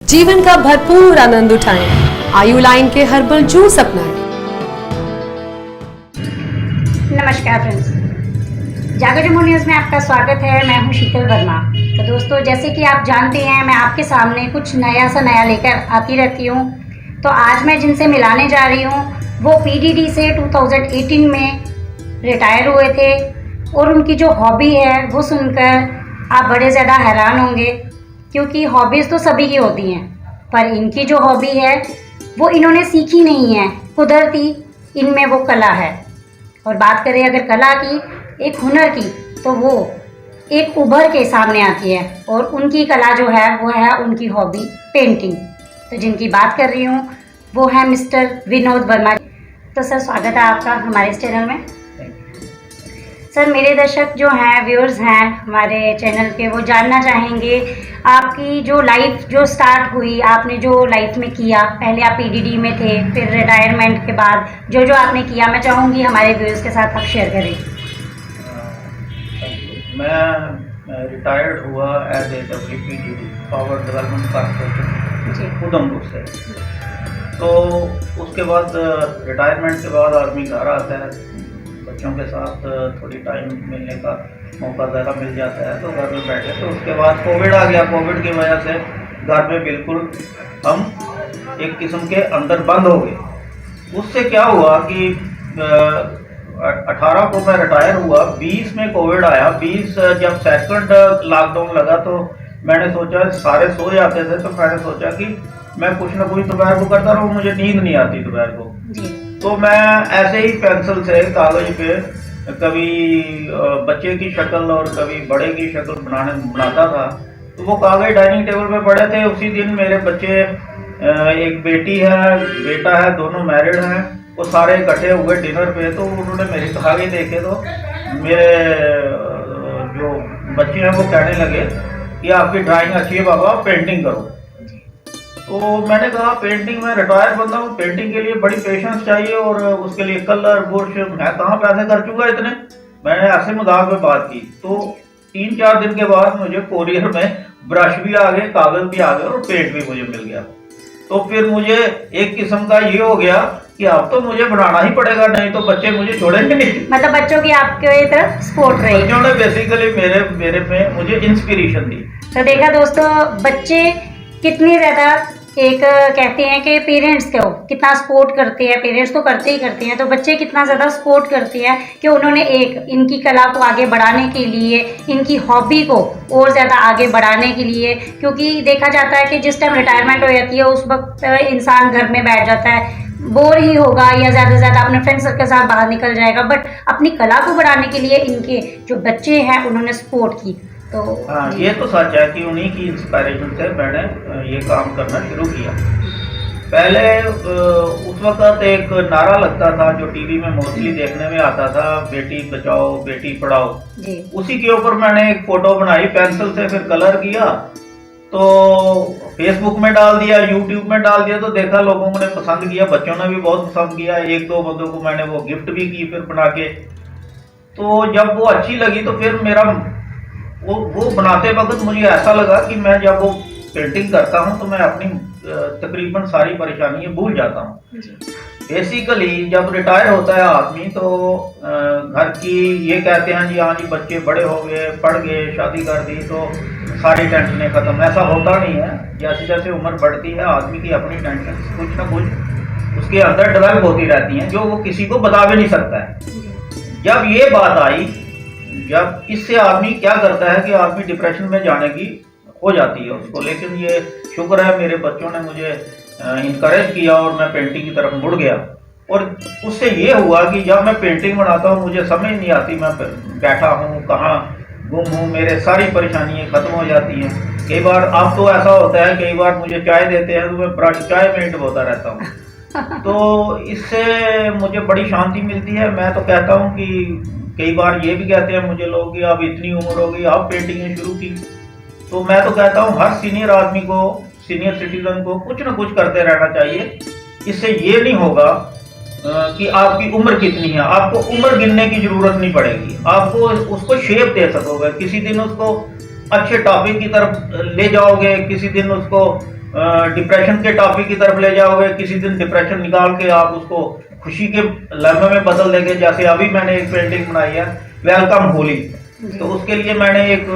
जीवन का भरपूर आनंद उठाएं। आयु लाइन के हर्बल जूस अपनाएं। नमस्कार फ्रेंड्स, जागो जम्मू न्यूज़ में आपका स्वागत है। मैं हूं शीतल वर्मा। तो दोस्तों, जैसे कि आप जानते हैं, मैं आपके सामने कुछ नया लेकर आती रहती हूं। तो आज मैं जिनसे मिलाने जा रही हूं वो पीडीडी से 2018 में रिटायर हुए थे और उनकी जो हॉबी है वो सुनकर आप बड़े ज़्यादा हैरान होंगे, क्योंकि हॉबीज़ तो सभी की होती हैं, पर इनकी जो हॉबी है वो इन्होंने सीखी नहीं है, कुदरती इनमें वो कला है। और बात करें अगर कला की, एक हुनर की, तो वो एक उभर के सामने आती है और उनकी कला जो है वो है उनकी हॉबी पेंटिंग। तो जिनकी बात कर रही हूँ वो है मिस्टर विनोद वर्मा। तो सर, स्वागत है आपका हमारे इस चैनल में। सर, मेरे दर्शक जो हैं, व्यूअर्स हैं हमारे चैनल के, वो जानना चाहेंगे आपकी जो लाइफ जो स्टार्ट हुई, आपने जो लाइफ में किया। पहले आप पीडीडी में थे, फिर रिटायरमेंट के बाद जो आपने किया, मैं चाहूँगी हमारे व्यूअर्स के साथ आप शेयर करें। मैं रिटायर्ड हुआ as a WPDD power development corporation Udhampur से। तो उसके बाद रिटायरमेंट के बाद आदमी घर आता है, बच्चों के साथ थोड़ी टाइम मिलने का मौका ज़्यादा मिल जाता है, तो घर में बैठे। तो उसके बाद कोविड आ गया। कोविड की वजह से घर में बिल्कुल हम एक किस्म के अंदर बंद हो गए। उससे क्या हुआ कि 18 को मैं रिटायर हुआ, 20 में कोविड आया। 20 जब सेकंड लॉकडाउन लगा तो मैंने सोचा, सारे सो जाते थे, तो मैंने सोचा कि मैं कुछ ना कुछ दोपहर को करता रहूँ, मुझे नींद नहीं आती दोपहर को। तो मैं ऐसे ही पेंसिल से कागज पे कभी बच्चे की शक्ल और कभी बड़े की शक्ल बनाता था। तो वो कागज डाइनिंग टेबल पे पड़े थे। उसी दिन मेरे बच्चे, एक बेटी है, बेटा है, दोनों मैरिड हैं, वो सारे इकट्ठे हुए डिनर पे। तो उन्होंने मेरे कागज देखे तो मेरे जो बच्चे हैं वो कहने लगे कि आपकी ड्राइंग अच्छी है बाबा, पेंटिंग करो। तो मैंने कहा, पेंटिंग में रिटायर बंदा हूँ, पेंटिंग के लिए बड़ी पेशेंस चाहिए और उसके लिए कलर बुरश मैं कहाँ पैसे खर्चूंगा इतने। मैंने ऐसे मजाक में बात की। तो 3-4 दिन के बाद मुझे कोरियर में ब्रश भी आ गए, कागज भी आ गए और पेंट भी मुझे मिल गया। तो फिर मुझे एक किस्म का ये हो गया कि अब तो मुझे बनाना ही पड़ेगा, नहीं तो बच्चे मुझे छोड़ेंगे नहीं। मतलब बच्चों की आपके तरफ सपोर्ट रही। बच्चों ने बेसिकली मेरे में मुझे इंस्पिरेशन दी। तो देखा दोस्तों, बच्चे कितनी ज़्यादा एक कहते हैं कि पेरेंट्स को कितना सपोर्ट करते हैं। पेरेंट्स तो करते ही करते हैं, तो बच्चे कितना ज़्यादा सपोर्ट करते हैं कि उन्होंने एक इनकी कला को आगे बढ़ाने के लिए, इनकी हॉबी को और ज़्यादा आगे बढ़ाने के लिए। क्योंकि देखा जाता है कि जिस टाइम रिटायरमेंट हो जाती है उस वक्त इंसान घर में बैठ जाता है, बोर ही होगा या ज़्यादा से ज़्यादा अपने फ्रेंड्स के साथ बाहर निकल जाएगा। बट अपनी कला को बढ़ाने के लिए इनके जो बच्चे हैं उन्होंने सपोर्ट की। तो हाँ, ये तो सच है कि उन्हीं की इंस्पिरेशन से मैंने ये काम करना शुरू किया। पहले उस वक्त एक नारा लगता था जो टीवी में मोस्टली देखने में आता था, बेटी बचाओ बेटी पढ़ाओ। उसी के ऊपर मैंने एक फोटो बनाई पेंसिल से, फिर कलर किया, तो फेसबुक में डाल दिया, यूट्यूब में डाल दिया। तो देखा, लोगों ने पसंद किया, बच्चों ने भी बहुत पसंद किया। 1-2 बंदों को मैंने वो गिफ्ट भी की फिर बना के। तो जब वो अच्छी लगी तो फिर मेरा वो बनाते वक्त मुझे ऐसा लगा कि मैं जब वो पेंटिंग करता हूँ तो मैं अपनी तकरीबन सारी परेशानियां भूल जाता हूँ। बेसिकली जब रिटायर होता है आदमी तो घर की ये कहते हैं जी, हाँ जी बच्चे बड़े हो गए, पढ़ गए, शादी कर दी तो सारी टेंशनें खत्म। ऐसा होता नहीं है। जैसे जैसे उम्र बढ़ती है आदमी की अपनी टेंशन कुछ ना कुछ उसके अंदर डेवलप होती रहती हैं, जो वो किसी को बता भी नहीं सकता है। जब ये बात आई, जब इससे आदमी क्या करता है कि आदमी डिप्रेशन में जाने की हो जाती है उसको। लेकिन ये शुक्र है मेरे बच्चों ने मुझे इनकरेज किया और मैं पेंटिंग की तरफ मुड़ गया। और उससे ये हुआ कि जब मैं पेंटिंग बनाता हूँ मुझे समझ नहीं आती मैं बैठा हूँ कहाँ, गुम हूँ, मेरे सारी परेशानियाँ खत्म हो जाती हैं। कई बार अब तो ऐसा होता है, कई बार मुझे चाय देते हैं तो मैं चाय में डुबोता रहता हूँ। तो इससे मुझे बड़ी शांति मिलती है। मैं तो कहता हूँ कि कई बार ये भी कहते हैं मुझे लोग कि अब इतनी उम्र हो गई, अब पेंटिंग शुरू की। तो मैं तो कहता हूँ हर सीनियर आदमी को, सीनियर सिटीजन को कुछ ना कुछ करते रहना चाहिए। इससे ये नहीं होगा कि आपकी उम्र कितनी है, आपको उम्र गिनने की जरूरत नहीं पड़ेगी। आपको उसको शेप दे सकोगे, किसी दिन उसको अच्छे टॉपिक की तरफ ले जाओगे, किसी दिन उसको डिप्रेशन के टॉपिक की तरफ ले जाओगे, किसी दिन डिप्रेशन निकाल के आप उसको खुशी के लम्हे में बदल देंगे। जैसे अभी मैंने एक पेंटिंग बनाई है वेलकम होली, तो उसके लिए मैंने एक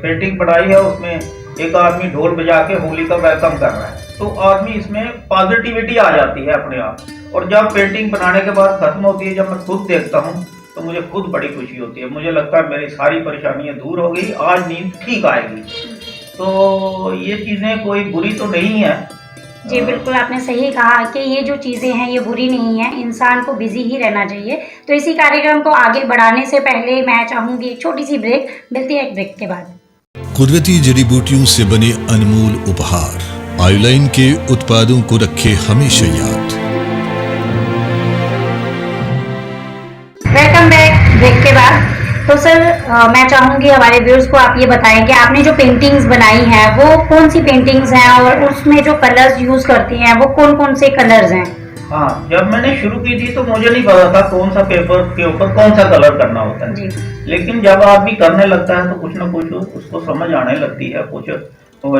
पेंटिंग बनाई है, उसमें एक आदमी ढोल बजा के होली का वेलकम कर रहा है। तो आदमी इसमें पॉजिटिविटी आ जाती है अपने आप। और जब पेंटिंग बनाने के बाद खत्म होती है, जब मैं खुद देखता हूँ तो मुझे खुद बड़ी खुशी होती है। मुझे लगता है मेरी सारी परेशानियां दूर हो गई, आज नींद ठीक आएगी। तो ये चीज़ें कोई बुरी तो नहीं है। जी बिल्कुल, आपने सही कहा कि ये जो चीज़ें हैं ये बुरी नहीं है, इंसान को बिजी ही रहना चाहिए। तो इसी कार्यक्रम को आगे बढ़ाने से पहले मैं चाहूँगी एक छोटी सी ब्रेक। मिलती है एक ब्रेक के बाद। कुदरती जड़ी बूटियों से बने अनमोल उपहार आयुलाइन के उत्पादों को रखे हमेशा याद। वेलकम बैक ब्रेक के बाद। तो सर मैं चाहूँगी हमारे व्यूअर्स को आप ये बताएं कि आपने जो पेंटिंग्स बनाई हैं वो कौन सी पेंटिंग्स हैं और उसमें जो कलर्स यूज़ करती हैं वो कौन कौन से कलर्स हैं? हाँ, जब मैंने शुरू की थी तो मुझे नहीं पता था कौन सा पेपर के ऊपर कौन सा कलर करना होता है जी। लेकिन जब आदमी करने लगता है तो कुछ ना कुछ उसको समझ आने लगती है। कुछ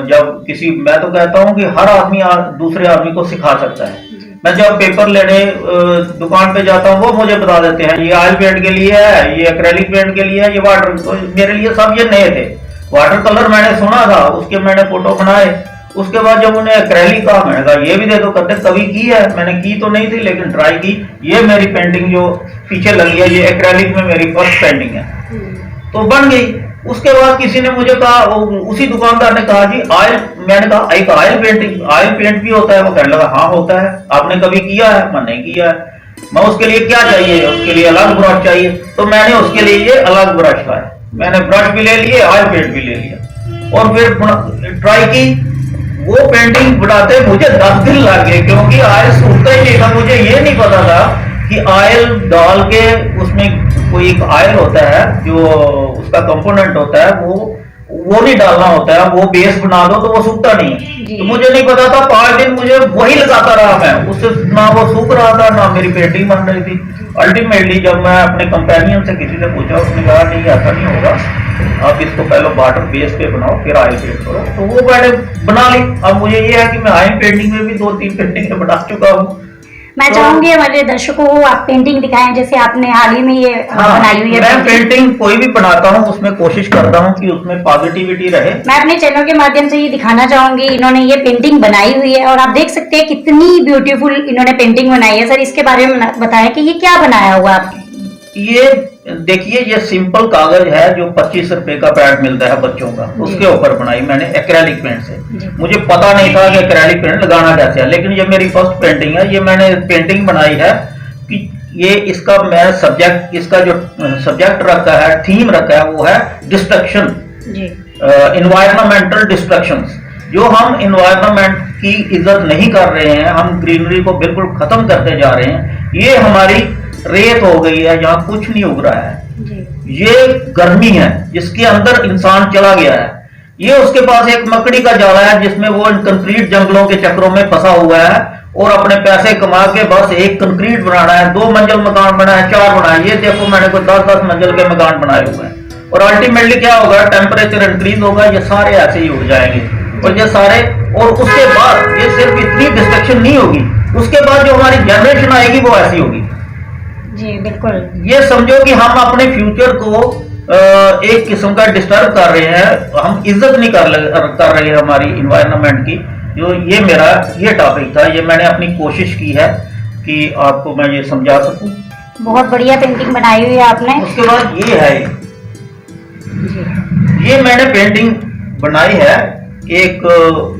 जब किसी, मैं तो कहता हूँ कि हर आदमी दूसरे आदमी को सिखा सकता है। मैं जब पेपर लेने दुकान पे जाता हूँ वो मुझे बता देते हैं ये ऑयल पेंट के लिए है, ये एक्रेलिक पेंट के लिए है, ये वाटर, तो मेरे लिए सब ये नए थे। वाटर कलर मैंने सुना था, उसके मैंने फोटो बनाए। उसके बाद जब उन्हें एक्रेलिक कहा, मैंने कहा ये भी दे दो। कहते कभी की है? मैंने की तो नहीं थी लेकिन ट्राई की। ये मेरी पेंटिंग जो पीछे लगी है ये एक्रेलिक में मेरी फर्स्ट पेंटिंग है, तो बन गई। उसके बाद किसी ने मुझे कहा, उसी दुकानदार ने कहा जी ऑयल, मैंने कहा एक ऑयल पेंटिंग, ऑयल पेंट भी होता है? वो कहने लगा हाँ होता है। आपने कभी किया है? मैं नहीं किया है। मैं उसके लिए क्या चाहिए? उसके लिए अलग ब्रश चाहिए। तो मैंने उसके लिए ये अलग ब्रश लाया, मैंने ब्रश भी ले लिए, ऑयल पेंट भी ले लिया और फिर ट्राई की। वो पेंटिंग बनाते मुझे 10 दिन लग गए क्योंकि ऑयल सूखता ही नहीं था। मुझे ये नहीं पता था कि ऑयल डाल के, उसमें कोई एक ऑयल होता है जो उसका कंपोनेंट होता है, वो नहीं डालना होता है, वो बेस बना दो तो वो सूखता नहीं है। तो मुझे नहीं पता था। 5 दिन मुझे वही लगाता रहा मैं, उससे ना वो सूख रहा था ना मेरी पेंटिंग बन रही थी। अल्टीमेटली जब मैं अपने कंपेनियन से किसी से पूछा, उसने कहा नहीं ऐसा नहीं होगा, आप इसको पहले वाटर बेस पे बनाओ फिर ऑयल पेंट करो। तो वो मैंने बना ली। अब मुझे ये है कि मैं ऑयल पेंटिंग में भी 2-3 पेंटिंग बना चुका हूँ। मैं चाहूंगी हमारे दर्शकों को आप पेंटिंग दिखाएं, जैसे आपने हाल ही में ये बनाई हुई है। मैं पेंटिंग कोई भी बनाता हूँ उसमें कोशिश करता हूँ कि उसमें पॉजिटिविटी रहे। मैं अपने चैनल के माध्यम से ये दिखाना चाहूंगी, इन्होंने ये पेंटिंग बनाई हुई है और आप देख सकते हैं कितनी ब्यूटीफुल इन्होंने पेंटिंग बनाई है। सर इसके बारे में बताएं कि ये क्या बनाया हुआ आपने? ये देखिए, ये सिंपल कागज है जो 25 रुपए का पैड मिलता है बच्चों का, उसके ऊपर बनाई मैंने एक्रेलिक पेंट से। मुझे पता नहीं था कि एक्रेलिक पेंट लगाना कैसे है, लेकिन ये मेरी फर्स्ट पेंटिंग है। ये मैंने पेंटिंग बनाई है कि ये इसका मैं सब्जेक्ट, इसका जो सब्जेक्ट रखा है, थीम रखा है, वो है डिस्ट्रक्शन, इन्वायरमेंटल डिस्ट्रक्शंस। जो हम इन्वायरमेंट की इज्जत नहीं कर रहे हैं, हम ग्रीनरी को बिल्कुल खत्म करते जा रहे हैं। ये हमारी रेत हो गई है, यहाँ कुछ नहीं उग रहा है। ये गर्मी है जिसके अंदर इंसान चला गया है। ये उसके पास एक मकड़ी का जाला है जिसमें वो इन कंक्रीट जंगलों के चक्रों में फंसा हुआ है और अपने पैसे कमा के बस एक कंक्रीट बनाना है, 2 मंजिल मकान बना है, 4 बना है। ये देखो मैंने कोई 10-10 मंजिल के मकान बनाए हुए हैं। और अल्टीमेटली क्या होगा, टेम्परेचर इंक्रीज होगा, ये सारे ऐसे ही उड़ जाएंगे। और ये सारे, और उसके बाद ये सिर्फ इतनी डिस्ट्रक्शन नहीं होगी, उसके बाद जो हमारी जनरेशन आएगी वो ऐसी होगी। जी बिल्कुल। ये समझो कि हम अपने फ्यूचर को एक किस्म का डिस्टर्ब कर रहे हैं, हम इज्जत नहीं कर रहे हैं हमारी इन्वायरमेंट की। जो ये मेरा ये टॉपिक था, ये मैंने अपनी कोशिश की है कि आपको मैं ये समझा सकूं। बहुत बढ़िया पेंटिंग बनाई हुई है आपने। उसके बाद ये है, ये मैंने पेंटिंग बनाई है एक,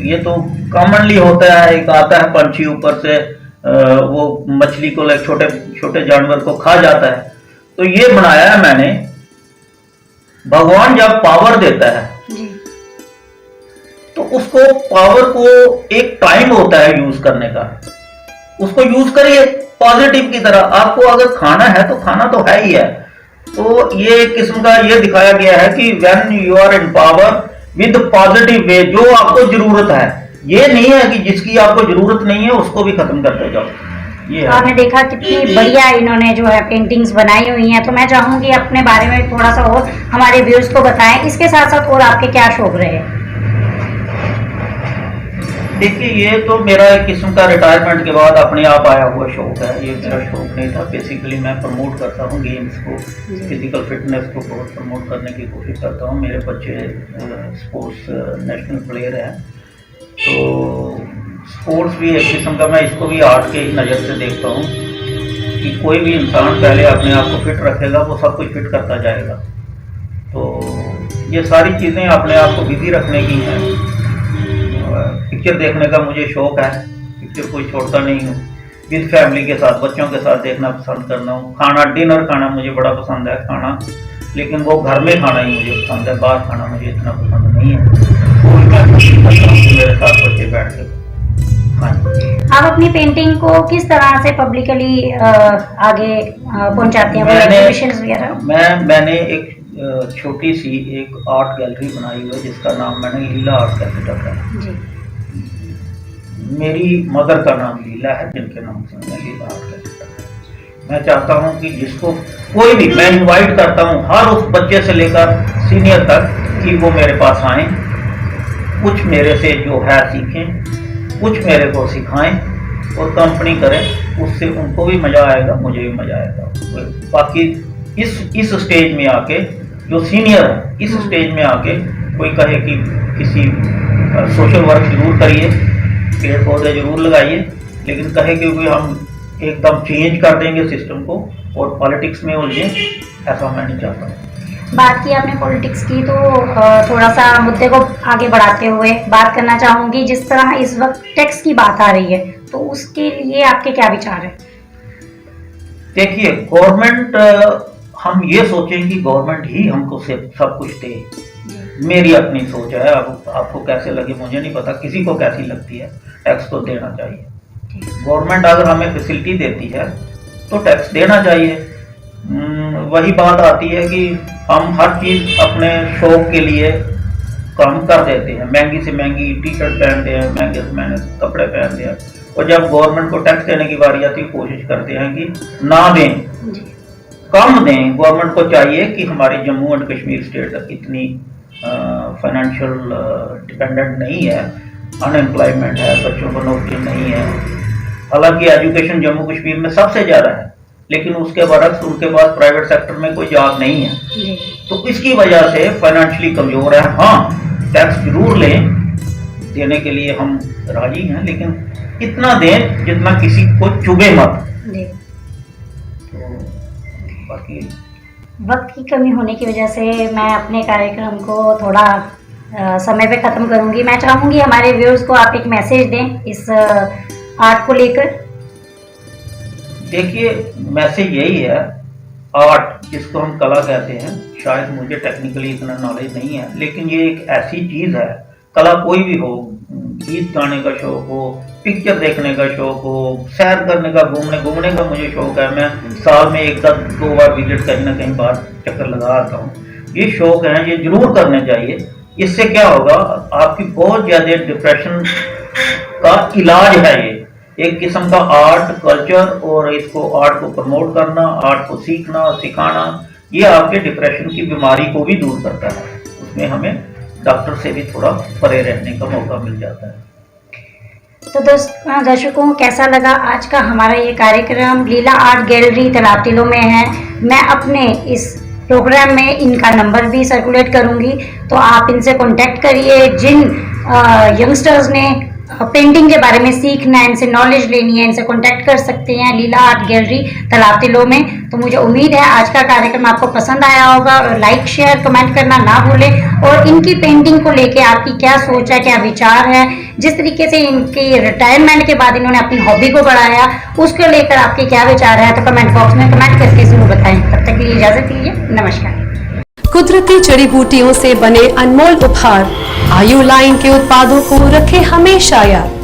ये तो कॉमनली होता है, एक आता है पंछी ऊपर से वो मछली को, छोटे छोटे जानवर को खा जाता है। तो ये बनाया है मैंने। भगवान जब पावर देता है तो उसको, पावर को एक टाइम होता है यूज करने का, उसको यूज करिए पॉजिटिव की तरह। आपको अगर खाना है तो खाना तो है ही है। तो ये एक किस्म का ये दिखाया गया है कि when you are in power with positive way, जो आपको जरूरत है, ये नहीं है कि जिसकी आपको जरूरत नहीं है उसको भी खत्म करते जाओ। ये तो आपने देखा कितनी बढ़िया इन्होंने जो है पेंटिंग्स बनाई हुई हैं। तो मैं चाहूंगी अपने बारे में थोड़ा सा और हमारे व्यूअर्स को बताएं, इसके साथ साथ और आपके क्या शौक रहे? देखिए, ये तो मेरा एक किस्म का रिटायरमेंट के बाद अपने आप आया हुआ शौक है। ये मेरा शौक नहीं था। बेसिकली मैं प्रमोट करता हूँ गेम्स को, फिजिकल फिटनेस को बहुत प्रमोट करने की कोशिश करता हूँ। मेरे बच्चे स्पोर्ट्स नेशनल प्लेयर हैं, तो स्पोर्ट्स भी एक किस्म का, मैं इसको भी आर्ट के नज़र से देखता हूँ कि कोई भी इंसान पहले अपने आप को फिट रखेगा, वो सब कुछ फिट करता जाएगा। तो ये सारी चीज़ें अपने आप को बिजी रखने की हैं। पिक्चर देखने का मुझे शौक है, पिक्चर कोई छोड़ता नहीं हूँ। विद फैमिली के साथ, बच्चों के साथ देखना पसंद करना हूँ। खाना, डिनर खाना मुझे बड़ा पसंद है खाना, लेकिन वो घर में खाना ही मुझे पसंद है, बाहर खाना मुझे इतना पसंद नहीं है। तो मैं कोशिश करता हूँ कि मेरे साथ बच्चे बैठ के। हाँ जी। आप अपनी पेंटिंग को किस तरह से पब्लिकली आगे पहुंचाते हैं, एग्जीबिशंस वगैरह? मैंने एक छोटी सी एक आर्ट गैलरी बनाई हुई है जिसका नाम मैंने लीला आर्ट गैलरी रखा है जी। मेरी मदर का नाम लीला है, जिनके नाम से मैंने लीला आर्ट गैलरी रखा है। मैं चाहता हूँ कि जिसको कोई भी, मैं इनवाइट करता हूँ हर उस बच्चे से लेकर सीनियर तक कि वो मेरे पास आएँ, कुछ मेरे से जो है सीखें, कुछ मेरे को सिखाएं और कंपनी करें। उससे उनको भी मज़ा आएगा, मुझे भी मज़ा आएगा। बाकी इस स्टेज में आके जो सीनियर है, इस स्टेज में आके कोई कहे कि किसी सोशल वर्क जरूर करिए, पेड़ पौधे जरूर लगाइए, लेकिन कहे कि कोई हम एकदम चेंज कर देंगे सिस्टम को और पॉलिटिक्स में उलझे, ऐसा मैं नहीं चाहता। बात की आपने पॉलिटिक्स की, तो थोड़ा सा मुद्दे को आगे बढ़ाते हुए बात करना चाहूँगी। जिस तरह इस वक्त टैक्स की बात आ रही है, तो उसके लिए आपके क्या विचार है? देखिए, गवर्नमेंट, हम ये सोचें कि गवर्नमेंट ही हमको सब कुछ दे, मेरी अपनी सोच है। अब आपको कैसे लगे मुझे नहीं पता, किसी को कैसी लगती है। टैक्स तो देना चाहिए। गवर्नमेंट अगर हमें फैसिलिटी देती है तो टैक्स देना चाहिए। वही बात आती है कि हम हर चीज़ अपने शौक के लिए कम कर देते हैं, महंगी से महंगी टी शर्ट पहनते हैं, महंगे से महंगे कपड़े पहनते हैं, और जब गवर्नमेंट को टैक्स देने की बारी आती है कोशिश करते हैं कि ना दें, कम दें। गवर्नमेंट को चाहिए कि हमारे जम्मू एंड कश्मीर स्टेट इतनी फाइनेंशियल डिपेंडेंट नहीं है, अनएम्प्लॉयमेंट है, बच्चों को नौकरी नहीं है। हालांकि एजुकेशन जम्मू कश्मीर में सबसे ज़्यादा है, लेकिन उसके बरक्स उनके पास प्राइवेट सेक्टर में कोई जॉब नहीं है, तो इसकी वजह से फाइनेंशियली कमज़ोर है। हाँ, टैक्स जरूर लें, देने के लिए हम राजी हैं, लेकिन इतना दें जितना किसी को चुभे मत। बाकी वक्त की कमी होने की वजह से मैं अपने कार्यक्रम को थोड़ा समय पे ख़त्म करूंगी। मैं चाहूँगी हमारे व्यूअर्स को आप एक मैसेज दें इस आर्ट को लेकर। देखिए, मैसेज यही है, आर्ट जिसको हम कला कहते हैं, शायद मुझे टेक्निकली इतना नॉलेज नहीं है, लेकिन ये एक ऐसी चीज़ है, कला कोई भी हो, गीत गाने का शौक हो, पिक्चर देखने का शौक हो, सैर करने का, घूमने का मुझे शौक है। मैं साल में 1-2 बार विजिट कहीं ना कहीं बार चक्कर लगा आता हूँ। ये शौक है, ये जरूर करने चाहिए। इससे क्या होगा, आपकी बहुत ज़्यादा डिप्रेशन का इलाज है ये। एक किस्म का आर्ट कल्चर, और इसको आर्ट को प्रमोट करना, आर्ट को सीखना सिखाना, ये आपके डिप्रेशन की बीमारी को भी दूर करता है। उसमें हमें डॉक्टर से भी थोड़ा परे रहने का मौका मिल जाता है। तो दर्शकों, कैसा लगा आज का हमारा ये कार्यक्रम? लीला आर्ट गैलरी तलाबतिलों में है। मैं अपने इस प्रोग्राम में इनका नंबर भी सर्कुलेट करूंगी, तो आप इनसे कांटेक्ट करिए। जिन यंगस्टर्स ने पेंटिंग के बारे में सीखना है, इनसे नॉलेज लेनी है, इनसे कांटेक्ट कर सकते हैं लीला आर्ट गैलरी तलाबतिलों में। तो मुझे उम्मीद है आज का कार्यक्रम आपको पसंद आया होगा, और लाइक शेयर कमेंट करना ना भूलें। और इनकी पेंटिंग को लेके आपकी क्या सोच है, क्या विचार है, जिस तरीके से इनकी रिटायरमेंट के बाद इन्होंने अपनी हॉबी को बढ़ाया, उसको लेकर आपके क्या विचार है, तो कमेंट बॉक्स में कमेंट करके जरूर बताएं। तब तक के लिए इजाजत दीजिए, नमस्कार। कुदरती जड़ी बूटियों से बने अनमोल उपहार आयु लाइन के उत्पादों को रखे हमेशा याद।